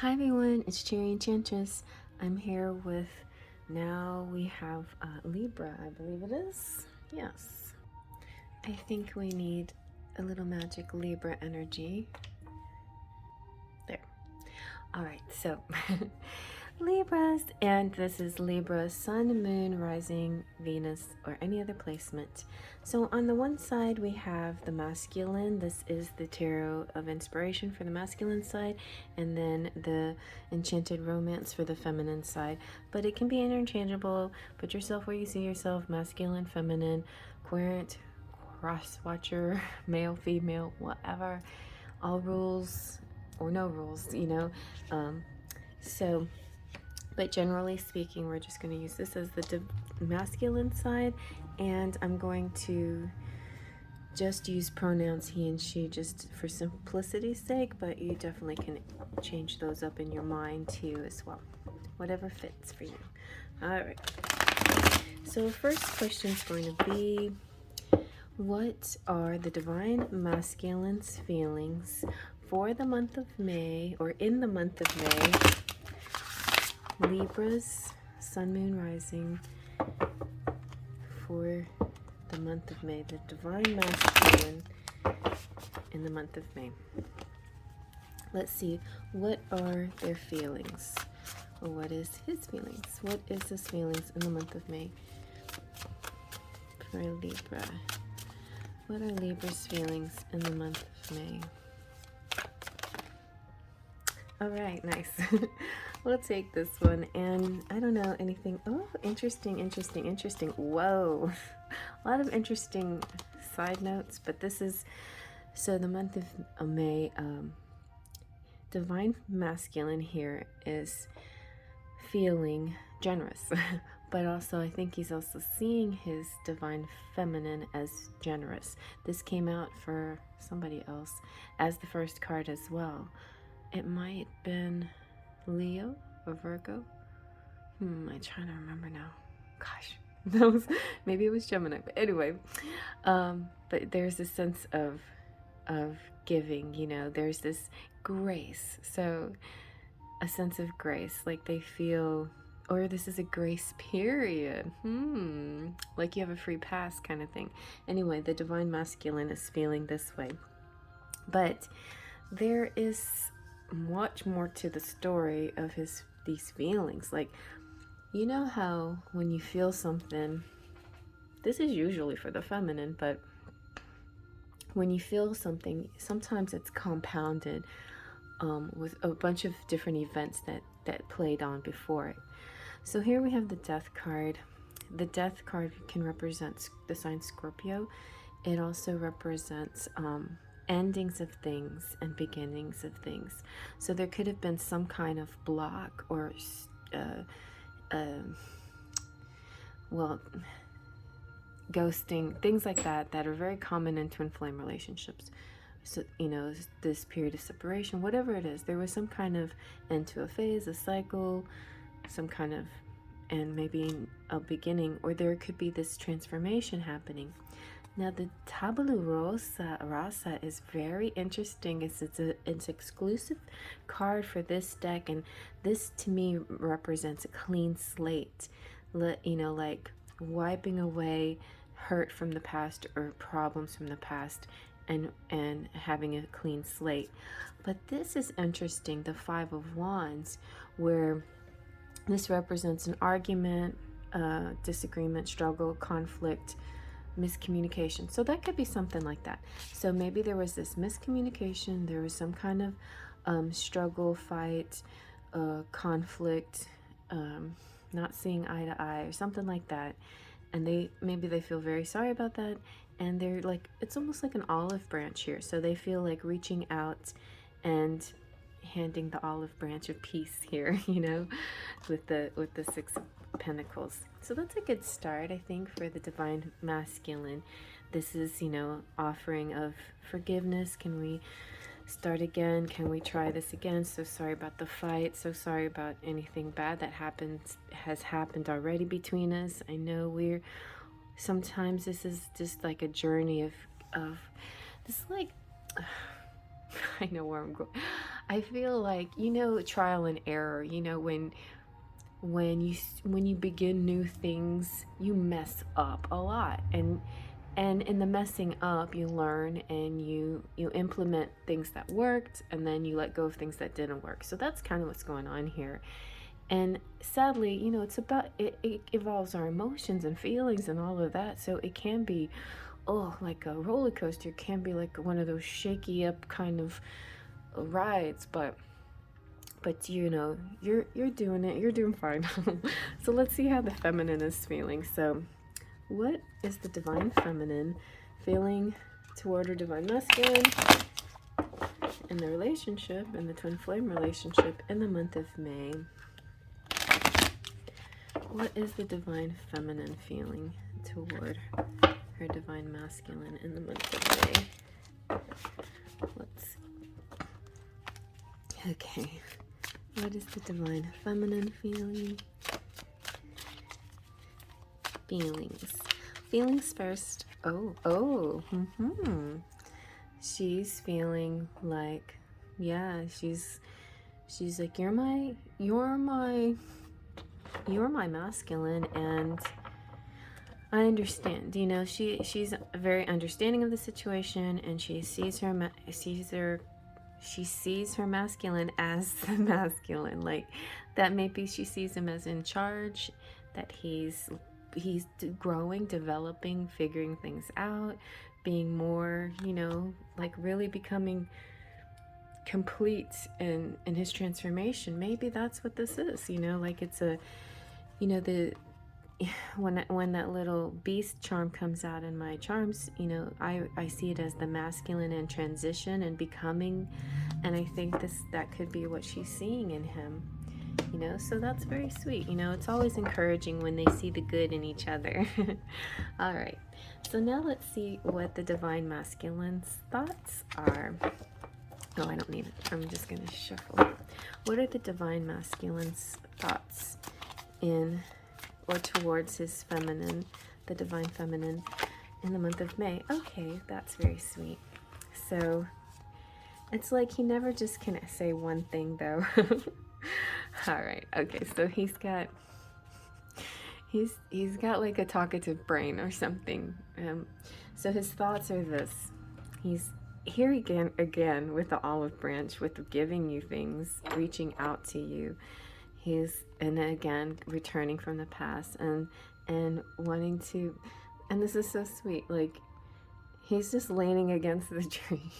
Hi everyone, it's Cherry Enchantress. I'm here with, now we have Libra, I believe it is. Yes. I think we need a little magic Libra energy. There. Alright, so Libras, and this is Libra, Sun, Moon, Rising, Venus, or any other placement. So on the one side we have the masculine. This is the tarot of inspiration for the masculine side, and then the enchanted romance for the feminine side. But it can be interchangeable. Put yourself where you see yourself, masculine, feminine, querent, cross watcher, male, female, whatever. All rules or no rules, you know. But generally speaking, we're just going to use this as the masculine side, and I'm going to just use pronouns he and she just for simplicity's sake, but you definitely can change those up in your mind too as well, whatever fits for you. All right, so first question is going to be, what are the divine masculine's feelings for the month of May, or in the month of May, Libra's Sun, Moon, Rising for the month of May, the divine masculine in the month of May? Let's see, what are their feelings? Or what is his feelings? What is his feelings in the month of May for Libra? What are Libra's feelings in the month of May? All right, nice. We'll take this one, and I don't know anything. Oh, interesting. Whoa, a lot of interesting side notes, but this is, so the month of May, divine masculine here is feeling generous, but also I think he's also seeing his divine feminine as generous. This came out for somebody else as the first card as well. It might have been Leo or Virgo. I'm trying to remember now. Gosh, that was, maybe it was Gemini. But anyway, but there's a sense of giving. You know, there's this grace. So a sense of grace, like they feel, or this is a grace period. Like you have a free pass kind of thing. Anyway, the divine masculine is feeling this way, but there is much more to the story of these feelings. Like, you know how when you feel something, this is usually for the feminine, but when you feel something, sometimes it's compounded with a bunch of different events that played on before it. So here we have the Death card. The Death card can represent the sign Scorpio. It also represents endings of things and beginnings of things. So there could have been some kind of block or well, ghosting, things like that are very common in twin flame relationships. So, you know, this period of separation, whatever it is, there was some kind of end to a phase, a cycle, some kind of, and maybe a beginning, or there could be this transformation happening. Now the Tabula Rasa is very interesting. It's exclusive card for this deck, and this to me represents a clean slate. You know, like wiping away hurt from the past or problems from the past, and having a clean slate. But this is interesting, the Five of Wands, where this represents an argument, disagreement, struggle, conflict, miscommunication. So that could be something like that. So maybe there was this miscommunication, there was some kind of struggle, fight, conflict, not seeing eye to eye or something like that, and maybe they feel very sorry about that, and they're like, it's almost like an olive branch here, so they feel like reaching out and handing the olive branch of peace here, you know, with the Six of Pentacles. So that's a good start, I think, for the divine masculine. This is, you know, offering of forgiveness. Can we start again? Can we try this again? So sorry about the fight, so sorry about anything bad that has happened already between us. I know sometimes this is just like a journey of this, like, I know where I'm going. I feel like, you know, trial and error, you know, when you begin new things, you mess up a lot, and in the messing up, you learn, and you implement things that worked, and then you let go of things that didn't work. So that's kind of what's going on here. And sadly, you know, it's about it involves our emotions and feelings and all of that. So it can be, oh, like a roller coaster. It can be like one of those shaky up kind of rides, but you know, you're doing it. You're doing fine. So let's see how the feminine is feeling. So what is the divine feminine feeling toward her divine masculine in the relationship, in the twin flame relationship, in the month of May? What is the divine feminine feeling toward her divine masculine in the month of May? Let's see. Okay. What is the divine feminine feeling? Feelings first. She's feeling like, yeah, she's like, you're my masculine, and I understand. You know, she's very understanding of the situation, and she sees her masculine as the masculine, like that. Maybe she sees him as in charge, that he's growing, developing, figuring things out, being more, you know, like really becoming complete in his transformation. Maybe that's what this is, you know, like it's a, you know, the when that little beast charm comes out in my charms, you know, I see it as the masculine in transition and becoming, and I think that could be what she's seeing in him, you know. So that's very sweet. You know, it's always encouraging when they see the good in each other. All right, so now let's see what the divine masculine's thoughts are. Oh, I don't need it. I'm just gonna shuffle. What are the divine masculine's thoughts in or towards his feminine, the divine feminine, in the month of May? Okay, that's very sweet. So it's like he never just can say one thing, though. All right. Okay. So he's got like a talkative brain or something. So his thoughts are this: he's here again with the olive branch, with giving you things, reaching out to you. And again returning from the past and wanting to, and this is so sweet. Like he's just leaning against the tree.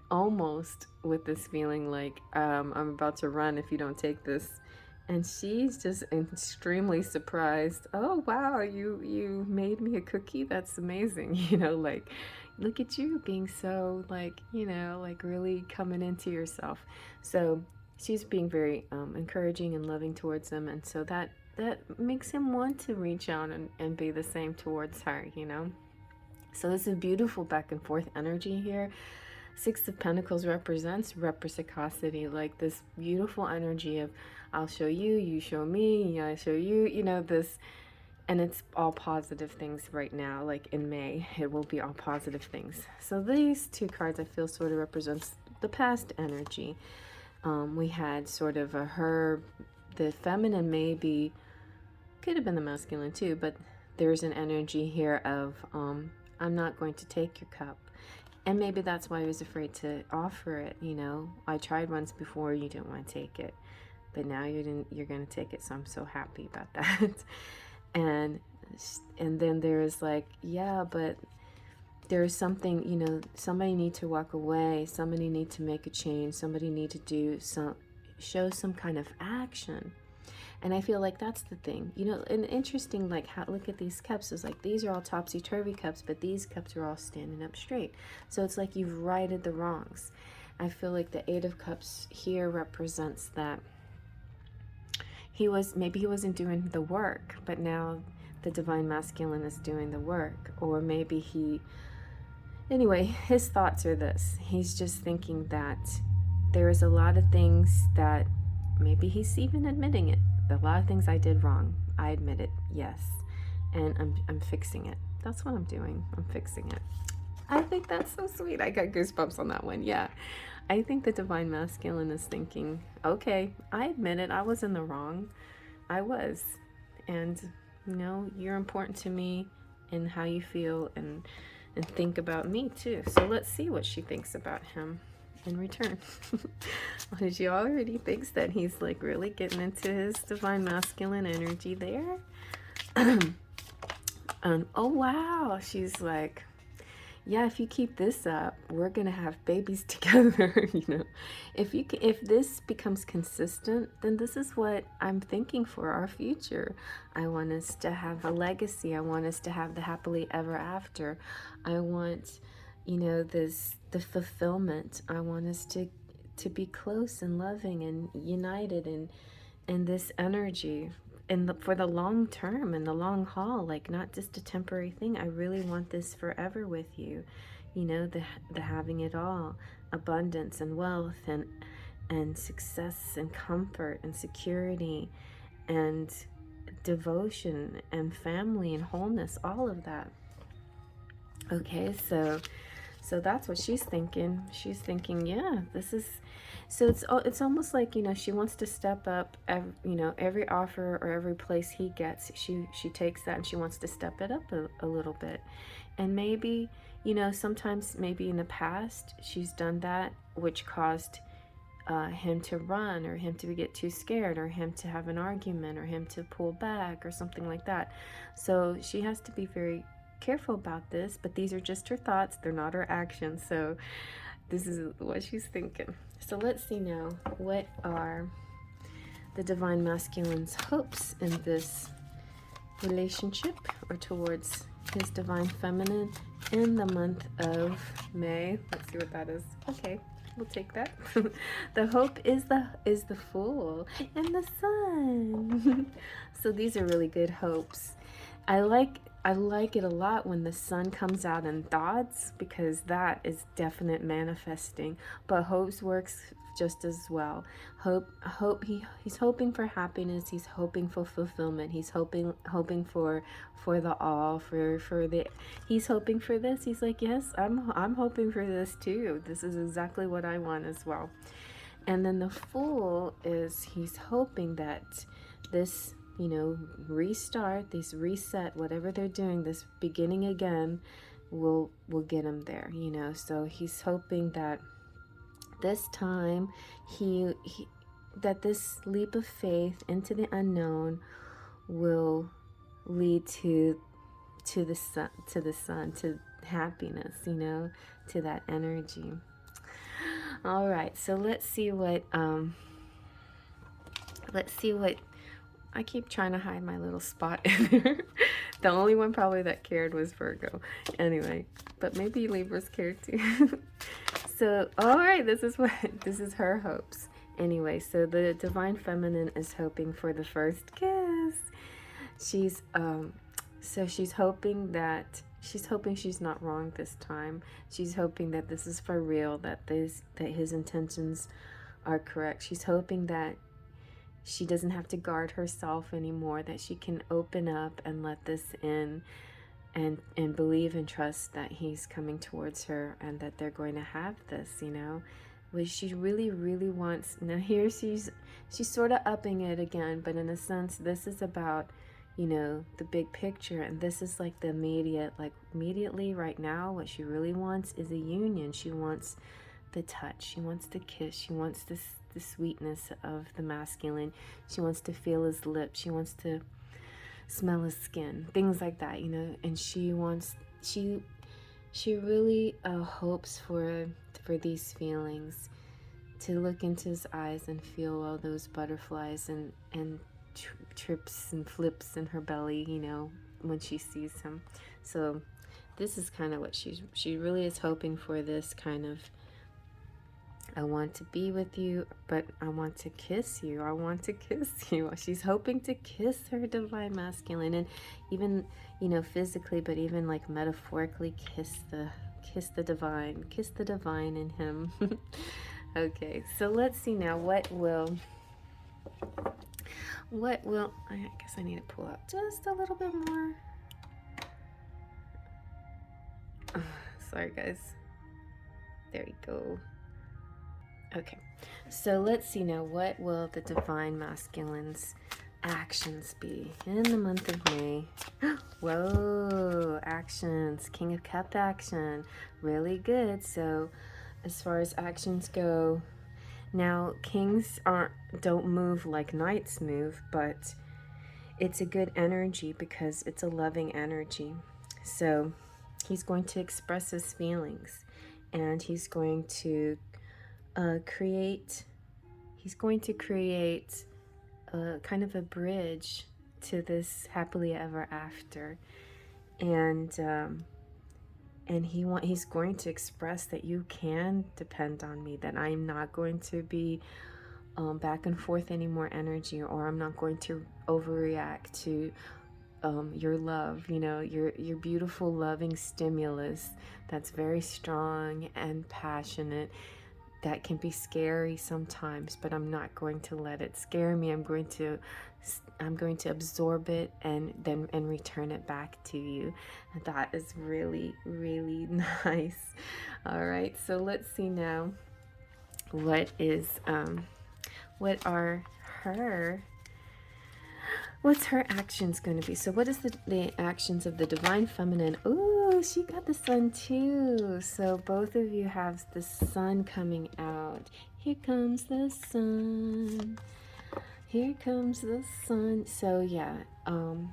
Almost with this feeling like, I'm about to run if you don't take this. And she's just extremely surprised. Oh, wow, you made me a cookie? That's amazing. You know, like, look at you being so, like, you know, like really coming into yourself. So she's being very encouraging and loving towards him. And so that makes him want to reach out and be the same towards her, you know. So this is beautiful back and forth energy here. Six of Pentacles represents reciprocity, like this beautiful energy of I'll show you, you show me, I show you, you know, this, and it's all positive things right now. Like in May, it will be all positive things. So these two cards I feel sort of represents the past energy. We had sort of the feminine maybe, could have been the masculine too, but there's an energy here of I'm not going to take your cup. And maybe that's why I was afraid to offer it, you know. I tried once before, you didn't want to take it. But now you're going to take it, so I'm so happy about that. And then there's like, yeah, but there's something, you know, somebody need to walk away. Somebody need to make a change. Somebody need to show some kind of action. And I feel like that's the thing, you know. And interesting, like, how, look at these cups. It's like these are all topsy-turvy cups, but these cups are all standing up straight. So it's like you've righted the wrongs. I feel like the Eight of Cups here represents that maybe he wasn't doing the work, but now the divine masculine is doing the work. Or maybe anyway, his thoughts are this. He's just thinking that there is a lot of things that maybe he's even admitting it. A lot of things I did wrong. I admit it, yes. And I'm fixing it. That's what I'm doing. I'm fixing it. I think that's so sweet. I got goosebumps on that one. Yeah. I think the divine masculine is thinking, okay, I admit it. I was in the wrong. I was. And, you know, you're important to me and how you feel and think about me too. So let's see what she thinks about him in return. She already thinks that he's like really getting into his divine masculine energy there. Oh wow, she's like, yeah, if you keep this up, we're gonna have babies together. You know, if this becomes consistent, then this is what I'm thinking for our future. I want us to have a legacy. I want us to have the happily ever after. I want, you know, the fulfillment. I want us to be close and loving and united in this energy. And for the long term and the long haul, like not just a temporary thing. I really want this forever with you. You know, the having it all, abundance and wealth and success and comfort and security and devotion and family and wholeness, all of that. Okay, so that's what she's thinking. She's thinking, yeah, this is. So it's almost like, you know, she wants to step up. You know, every offer or every place he gets, she takes that and she wants to step it up a little bit. And maybe, you know, sometimes maybe in the past she's done that, which caused him to run or him to get too scared or him to have an argument or him to pull back or something like that. So she has to be very careful about this, but these are just her thoughts. They're not her actions. So this is what she's thinking. So let's see now, what are the divine masculine's hopes in this relationship or towards his divine feminine in the month of May? Let's see what that is. Okay, we'll take that. The hope is the Fool and the Sun. So these are really good hopes. I like it a lot when the sun comes out in thoughts, because that is definite manifesting. But hopes works just as well. He's hoping for happiness. He's hoping for fulfillment. He's hoping for the all, for the. He's hoping for this. He's like, yes, I'm hoping for this too. This is exactly what I want as well. And then the Fool is, he's hoping that this, you know, restart, this reset, whatever they're doing, this beginning again will get him there, you know. So he's hoping that this time that this leap of faith into the unknown will lead to the sun, to happiness, you know, to that energy. All right, so let's see what I keep trying to hide my little spot in there. The only one probably that cared was Virgo. Anyway, but maybe Libra's cared too. So, all right, this is her hopes. Anyway, so the divine feminine is hoping for the first kiss. She's hoping she's not wrong this time. She's hoping that this is for real, that his intentions are correct. She's hoping that she doesn't have to guard herself anymore, that she can open up and let this in and believe and trust that he's coming towards her and that they're going to have this, you know. What she really, really wants. Now here she's sort of upping it again, but in a sense this is about, you know, the big picture, and this is like the immediately right now what she really wants is a union. She wants the touch, she wants the kiss, she wants the sweetness of the masculine, she wants to feel his lips, she wants to smell his skin, things like that, you know. And she really hopes for these feelings, to look into his eyes and feel all those butterflies and trips and flips in her belly, you know, when she sees him. So this is kind of what she really is hoping for, this kind of, I want to be with you, but I want to kiss you. I want to kiss you. She's hoping to kiss her divine masculine, and even, you know, physically, but even like metaphorically kiss the divine in him. Okay, so let's see now, what will, I guess I need to pull out just a little bit more. Sorry, guys. There we go. Okay, so let's see now. What will the Divine Masculine's actions be in the month of May? Whoa, actions. King of Cup action. Really good. So as far as actions go, now kings don't move like knights move, but it's a good energy because it's a loving energy. So he's going to express his feelings, and he's going to create kind of a bridge to this happily ever after. And he's going to express that you can depend on me, that I'm not going to be back and forth any more energy, or I'm not going to overreact to your love, you know, your beautiful loving stimulus that's very strong and passionate, that can be scary sometimes, but I'm not going to let it scare me. I'm going to absorb it and return it back to you. And that is really, really nice. All right, so let's see now what's her actions going to be? So what is the actions of the Divine Feminine? Oh, she got the Sun too. So both of you have the Sun coming out. Here comes the Sun. Here comes the Sun. So yeah,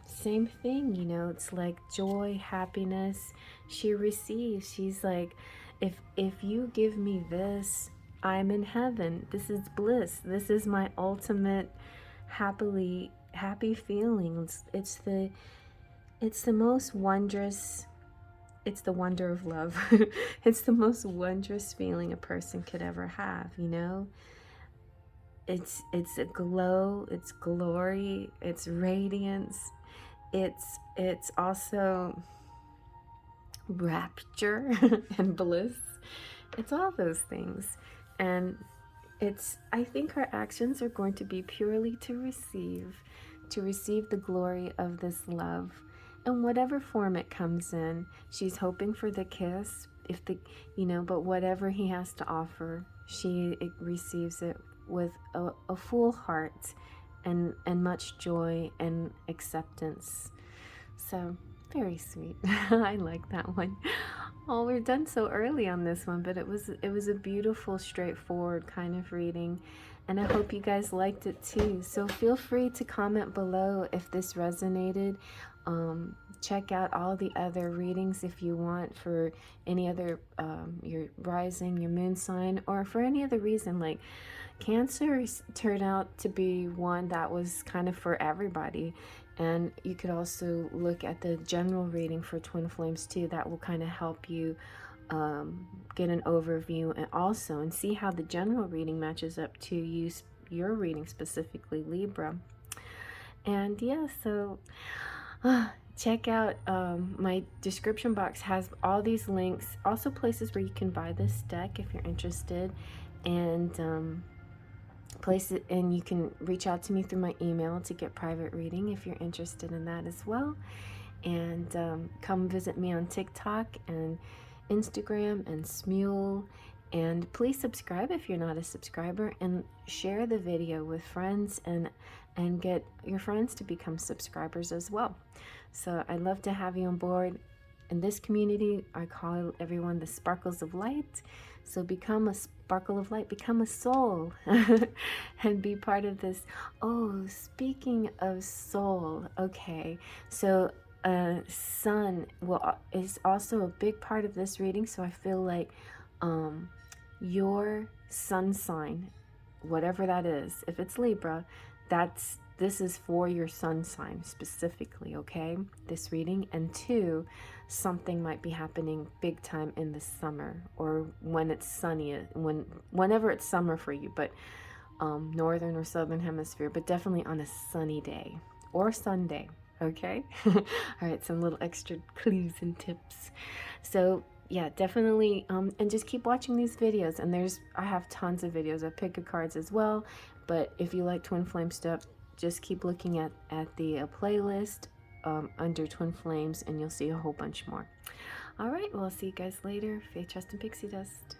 same thing, you know, it's like joy, happiness. She receives. She's like, if you give me this, I'm in heaven. This is bliss. This is my ultimate happy feelings. It's the most wondrous, it's the wonder of love. It's the most wondrous feeling a person could ever have, you know. It's a glow, it's glory, it's radiance, it's also rapture and bliss. It's all those things. And I think her actions are going to be purely to receive the glory of this love in whatever form it comes in. She's hoping for the kiss, but whatever he has to offer, she receives it with a full heart and much joy and acceptance. So very sweet. I like that one. Oh, we're done so early on this one, but it was a beautiful, straightforward kind of reading, and I hope you guys liked it too. So feel free to comment below if this resonated. Check out all the other readings if you want for any other your rising, your moon sign, or for any other reason. Like Cancer turned out to be one that was kind of for everybody. And you could also look at the general reading for Twin Flames too. That will kind of help you get an overview and see how the general reading matches up to your reading, specifically Libra. And yeah, so check out my description box has all these links, also places where you can buy this deck if you're interested, and and you can reach out to me through my email to get private reading if you're interested in that as well. And come visit me on TikTok and Instagram and Smule, and please subscribe if you're not a subscriber, and share the video with friends and get your friends to become subscribers as well. So I'd love to have you on board. In this community, I call everyone the sparkles of light. So become a sparkle of light, become a soul, and be part of this. Oh, speaking of soul, okay, so sun is also a big part of this reading. So I feel like your sun sign, whatever that is, if it's Libra, this is for your sun sign specifically, okay? This reading. And 2, something might be happening big time in the summer, or when it's sunny, whenever it's summer for you, but northern or southern hemisphere, but definitely on a sunny day or Sunday, okay? All right, some little extra clues and tips. So yeah, definitely, and just keep watching these videos. And I have tons of videos of pick a cards as well. But if you like Twin Flame stuff, just keep looking at the playlist under Twin Flames, and you'll see a whole bunch more. All right, well, I'll see you guys later. Faith, trust, and pixie dust.